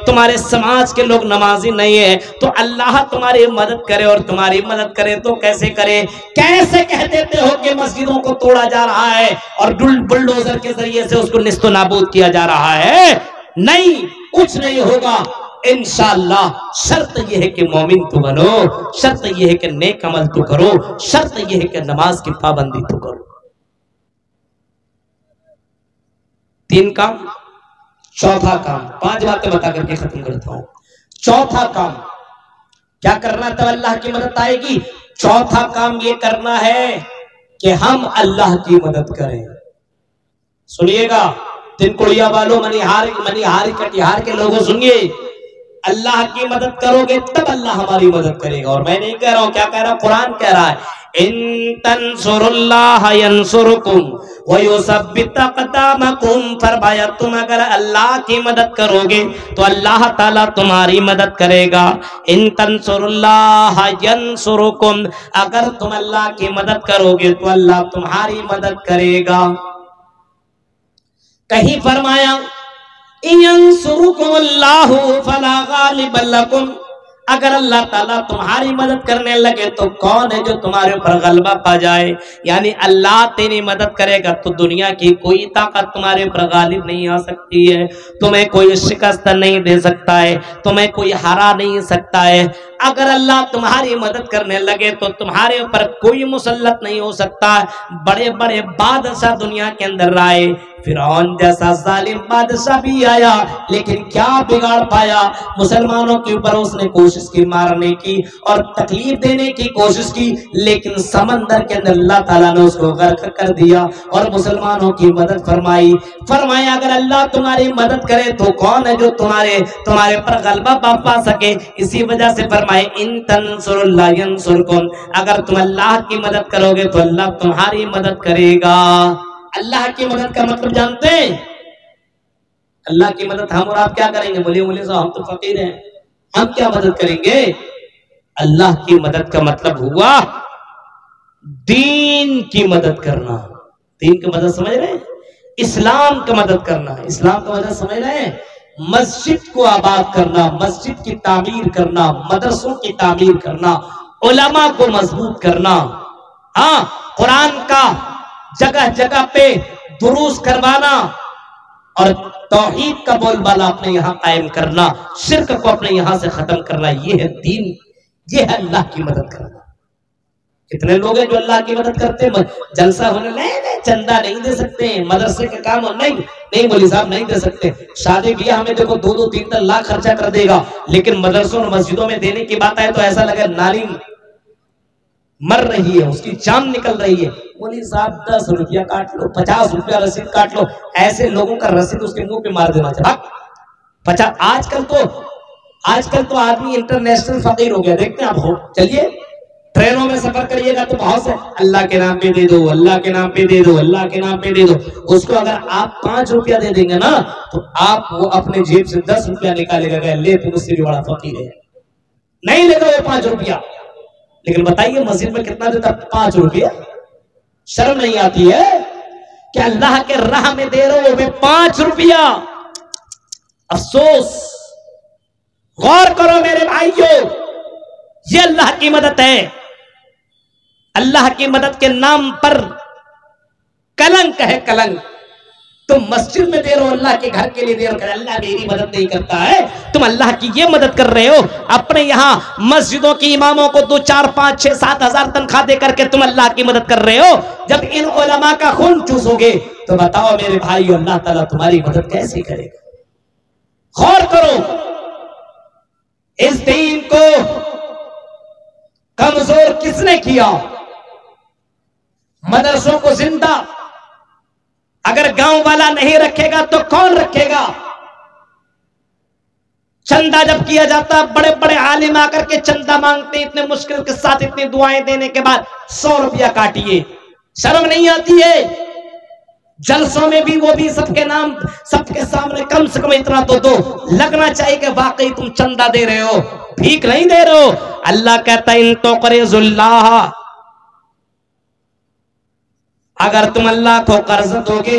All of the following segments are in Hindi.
तुम्हारे समाज के लोग नमाजी नहीं है, तो अल्लाह तुम्हारी मदद करे और तुम्हारी मदद करे तो कैसे करे? कैसे कह देते हो कि मस्जिदों को तोड़ा जा रहा है और बुलडोजर के जरिए से उसको निस्तो नाबूद किया जा रहा है? नहीं, कुछ नहीं होगा इंशाअल्लाह। शर्त यह है कि मोमिन तो बनो, शर्त यह है कि नेक अमल तो करो, शर्त यह है कि नमाज की पाबंदी तो करो। 3 काम। चौथा काम, 5 बातें बता करके खत्म करता हूं। चौथा काम क्या करना तो अल्लाह की मदद आएगी? चौथा काम ये करना है कि हम अल्लाह की मदद करें। सुनिएगा, तिनकुड़िया वालों, मनिहारी कटिहार के लोगों, सुनिए, अल्लाह की मदद करोगे तब अल्लाह हमारी मदद करेगा। और मैं नहीं कह रहा हूं, क्या कह रहा हूं? कुरान कह रहा है, इन तंसुरुल्लाह यंसुरकुम व युसब्बित अक़दामकुम। फरमाया तुम अगर अल्लाह की मदद करोगे तो अल्लाह ताला तुम्हारी मदद करेगा। इन तंसुरुल्लाह यंसुरकुम, अगर तुम अल्लाह की मदद करोगे तो अल्लाह तुम्हारी मदद करेगा। कहीं फरमाया यंसुरुकुमुल्लाहु फला गालिब लकुम, अगर अल्लाह ताला तुम्हारी मदद करने लगे तो कौन है जो तुम्हारे ऊपर गलबा पा जाए? यानी अल्लाह तेरी मदद करेगा तो दुनिया की कोई ताकत तुम्हारे ऊपर गालिब नहीं आ सकती है, तुम्हें कोई शिकस्त नहीं दे सकता है, तुम्हें कोई हरा नहीं सकता है। अगर अल्लाह तुम्हारी मदद करने लगे तो तुम्हारे ऊपर कोई मुसल्लत नहीं हो सकता। बड़े बड़े बादशाह दुनिया के अंदर आए, फिरौन जैसा जालिम बादशाह भी आया, लेकिन क्या बिगाड़ पाया? मुसलमानों के ऊपर उसने कोशिश की मारने की और तकलीफ देने की कोशिश की, लेकिन समंदर के अंदर अल्लाह ताला ने उसको गर्क कर दिया और मुसलमानों की मदद फरमाई। फरमाया अगर अल्लाह तुम्हारी मदद करे तो कौन है जो तुम्हारे पर गलबा पा सके? इसी वजह से फरमाए इन तंसुरुल्लाह यंसुरकुम, अगर तुम अल्लाह की मदद करोगे तो अल्लाह तुम्हारी मदद करेगा। अल्लाह की मदद का मतलब जानते हैं? अल्लाह की मदद हम और आप क्या करेंगे? बोले साहब हम तो फकीर हैं, हम क्या मदद करेंगे? अल्लाह की मदद का मतलब हुआ दीन की मदद करना। दीन की मदद समझ रहे हैं? इस्लाम की मदद करना। इस्लाम की मदद समझ रहे हैं? मस्जिद को आबाद करना, मस्जिद की तामीर करना, मदरसों की तामीर करना, उलमा को मजबूत करना, हाँ, कुरान का जगह जगह पे दुरूस करवाना और तौहीद का बोलबाला अपने यहाँ कायम करना, शिर्क को अपने यहाँ से खत्म करना। ये है दीन, ये है अल्लाह की मदद करना। कितने लोग हैं जो अल्लाह की मदद करते हैं? जलसा होने नहीं, चंदा नहीं दे सकते, मदरसे के काम नहीं मौलवी साहब नहीं दे सकते। शादी ब्याह में देखो 2-3 लाख खर्चा कर देगा, लेकिन मदरसों और मस्जिदों में देने की बात आए तो ऐसा लगे नारी मर रही है, उसकी जान निकल रही है। मौलवी साहब 10 रुपया काट लो, 50 रुपया रसीद काट लो। ऐसे लोगों का रसीद उसके मुंह पे मार देना चाहिए। 50 आजकल तो आदमी इंटरनेशनल फकीर हो गया। देखते हैं आप, हो चलिए ट्रेनों में सफर करिएगा तो बहुत से अल्लाह के नाम पे दे दो, अल्लाह के नाम पे दे दो, अल्लाह के नाम पे दे दो। उसको अगर आप 5 रुपया दे देंगे ना तो आप वो अपने जेब से 10 रुपया निकालेगा, ले तुम उससे भी बड़ा फकीर है। नहीं लेगा वो 5 रुपया, लेकिन बताइए मस्जिद में कितना देता? 5 रुपया। शर्म नहीं आती है कि अल्लाह के राह में दे रहे हो 5 रुपया? अफसोस। गौर करो मेरे भाइयों, ये अल्लाह की मदद है। अल्लाह की मदद के नाम पर कलंक है, कलंक। तुम मस्जिद में दे रहे हो, अल्लाह के घर के लिए दे रहे हो, अल्लाह मेरी मदद नहीं करता है। तुम अल्लाह की ये मदद कर रहे हो, अपने यहां मस्जिदों के इमामों को 2, 4, 5, 6, 7 हजार तनख्वाह दे करके तुम अल्लाह की मदद कर रहे हो। जब इन उलमा का खून चूसोगे तो बताओ मेरे भाई, अल्लाह ताला तुम्हारी मदद कैसे करेगा? गौर करो, इस दीन को कमजोर किसने किया? मदरसों को जिंदा अगर गांव वाला नहीं रखेगा तो कौन रखेगा? चंदा जब किया जाता, बड़े बड़े आलिम आकर के चंदा मांगते, इतने मुश्किल के साथ इतनी दुआएं देने के बाद 100 रुपया काटिए। शर्म नहीं आती है? जलसों में भी वो भी सबके नाम, सबके सामने कम से कम इतना तो दो, लगना चाहिए कि वाकई तुम चंदा दे रहे हो, भीख नहीं दे रहे हो। अल्लाह कहता है इन तो करिजुल्लाह, अगर तुम अल्लाह को कर्ज दोगे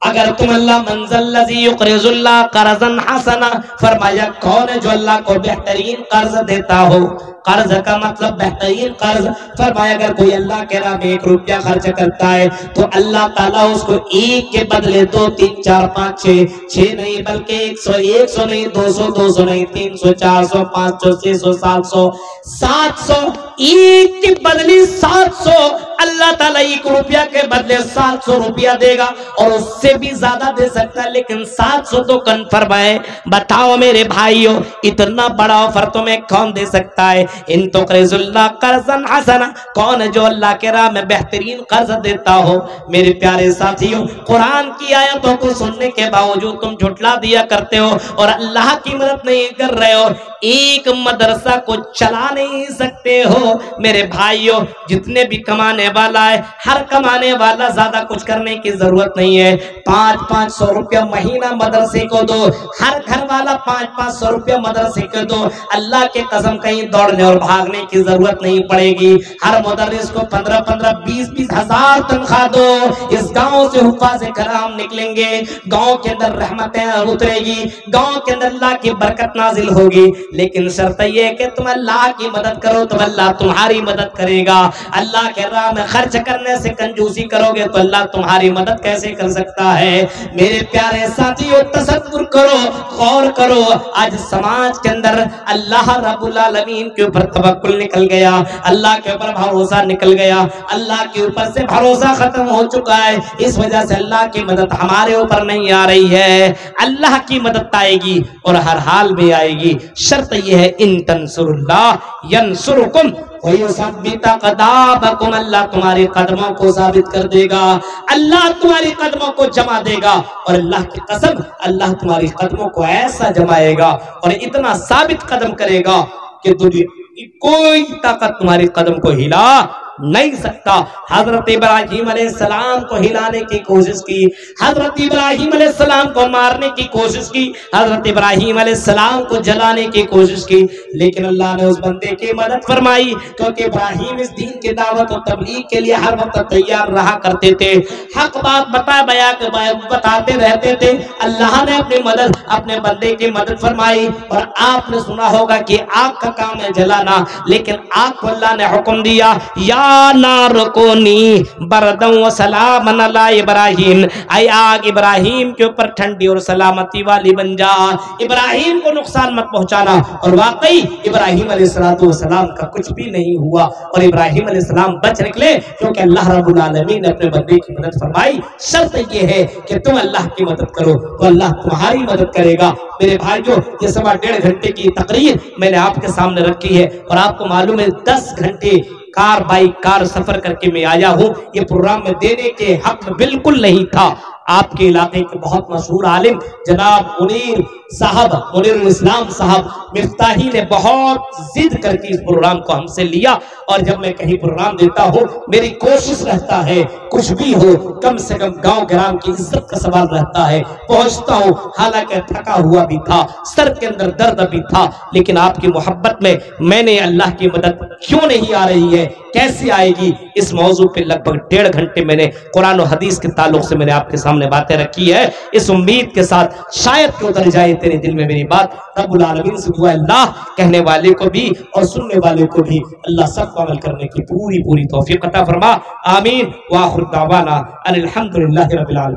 अगर तुम अल्लाह मंज़ल्लज़ी युक़रिज़ुल्लाह क़र्ज़न हसना, फरमाया कौन है जो अल्लाह को बेहतरीन कर्ज देता हो। कर्ज का मतलब बेहतरीन कर्ज। फरमाया अगर कोई अल्लाह के राह में 1 रुपया खर्च करता है तो अल्लाह ताला उसको 1 के बदले 2 3 4 5 6 नहीं बल्कि 100 100 नहीं 200 200 नहीं 300 400 500 600 700 700 1 के बदले 700 अल्लाह ताला 1 रुपया के बदले 700 रुपया देगा और उससे भी ज्यादा दे सकता है, लेकिन 700 तो कन्फर्म है। बताओ मेरे भाइयों, इतना बड़ा ऑफर तुम्हें कौन दे सकता है। इन तो क़र्ज़ुल्लाह क़र्ज़न हसना, कौन है जो अल्लाह के राह में बेहतरीन कर्ज देता हो। मेरे प्यारे साथियों, कुरान की आयतों को सुनने के बावजूद तुम झुठला दिया करते हो और अल्लाह की मदद नहीं कर रहे हो, एक मदरसा को चला नहीं सकते हो। मेरे भाइयों, जितने भी कमाने वाला है, हर कमाने वाला ज्यादा कुछ करने की जरूरत नहीं है। 500-500 रुपया महीना मदरसे को दो, हर घर वाला 500-500 रुपया मदरसे को दो। अल्लाह के कसम कहीं दौड़ने और भागने की जरूरत नहीं पड़ेगी। हर मुदर्रिस को 15-15 20-20 हजार तनख्वाह दो। इस गांव से हुफ्फाज़ कलाम निकलेंगे, गांव के अंदर रहमतें उतरेगी, गांव के अंदर अल्लाह की बरकत नाजिल होगी। लेकिन शर्त यह है कि तुम अल्लाह की मदद करो तो अल्लाह तुम्हारी मदद करेगा। अल्लाह के राह में खर्च करने से कंजूसी करोगे तो अल्लाह तुम्हारी मदद कैसे कर सकता है। मेरे प्यारे साथियों, तसव्वुर करो, गौर करो, आज समाज के अंदर अल्लाह रब्बुल आलमीन के ऊपर तवक्कुल निकल गया, अल्लाह के ऊपर भरोसा निकल गया, अल्लाह के ऊपर से भरोसा खत्म हो चुका है। इस वजह से अल्लाह की मदद हमारे ऊपर नहीं आ रही है। अल्लाह की मदद आएगी और हर हाल में आएगी। शर्त यह है, इन तंसुरुल्लाह यंसुरुकुम व युसब्बित क़दामकुम, अल्लाह तुम्हारे कदमों को साबित कर देगा, अल्लाह तुम्हारे कदमों को जमा देगा। और अल्लाह की कसम, अल्लाह तुम्हारे कदमों को ऐसा जमाएगा और इतना साबित कदम करेगा कि दुनिया की कोई ताकत तुम्हारे कदम को हिला नहीं सकता। हजरत इब्राहिम अलैहिस्सलाम को हिलाने की कोशिश की, हजरत इब्राहिम अलैहिस्सलाम को मारने की कोशिश की, हजरत इब्राहिम अलैहिस्सलाम को जलाने की कोशिश की, लेकिन अल्लाह ने उस बंदे की मदद फरमाई, क्योंकि इब्राहिम इस दीन की दावत और तबलीग के लिए हर वक्त तैयार रहा करते थे, हक बात बताते रहते थे। अल्लाह ने अपनी मदद, अपने बंदे की मदद फरमाई। और आपने सुना होगा कि आग का काम है जलाना, लेकिन आग को अल्लाह ने हुक्म दिया, या नारकोनी बरदम व सलामन अला इब्राहिम, आई आग इब्राहिम के ऊपर ठंडी और सलामती वाली बन जा, इब्राहिम को नुकसान मत पहुंचाना। और वाकई इब्राहिम अलैहिस्सलाम का कुछ भी नहीं हुआ और इब्राहिम अलैहिस्सलाम बच निकले, क्योंकि अल्लाह रब्बुल आलमीन ने अपने बंदे की मदद फरमाई। शर्त यह है कि तुम अल्लाह की मदद करो तो अल्लाह तुम्हारी मदद करेगा। मेरे भाइयों, ये 1.5 घंटे की तकरीर मैंने आपके सामने रखी है और आपको मालूम है 10 घंटे कार बाई कार सफर करके मैं आया हूँ। ये प्रोग्राम में देने के हक में बिल्कुल नहीं था। आपके इलाके के बहुत मशहूर आलिम जनाब मुनीर साहब, मुनीरुल इस्लाम साहब मिफ्ताही ने बहुत जिद करके इस प्रोग्राम को हमसे लिया। और जब मैं कहीं प्रोग्राम देता हूँ, मेरी कोशिश रहता है कुछ भी हो कम से कम गांव ग्राम की इज्जत का सवाल रहता है, पहुंचता हूँ। हालांकि थका हुआ भी था, सर के अंदर दर्द भी था, लेकिन आपकी मोहब्बत में मैंने अल्लाह की मदद क्यों नहीं आ रही है, कैसे आएगी, इस मौजू पे लगभग 1.5 घंटे मैंने कुरान और हदीस के ताल्लुक से मैंने आपके सामने बातें रखी है। इस उम्मीद के साथ शायद कि उतर जाए तेरे दिल में मेरी बात। रब्बुल आलमीन से दुआ अल्लाह कहने वाले को भी और सुनने वाले को भी अल्लाह सबको अमल करने की पूरी तौफीक अता फरमा। आमीन। व आखिर दावाना अनिल हम्दुलिल्लाहि रब्बिल आलमीन।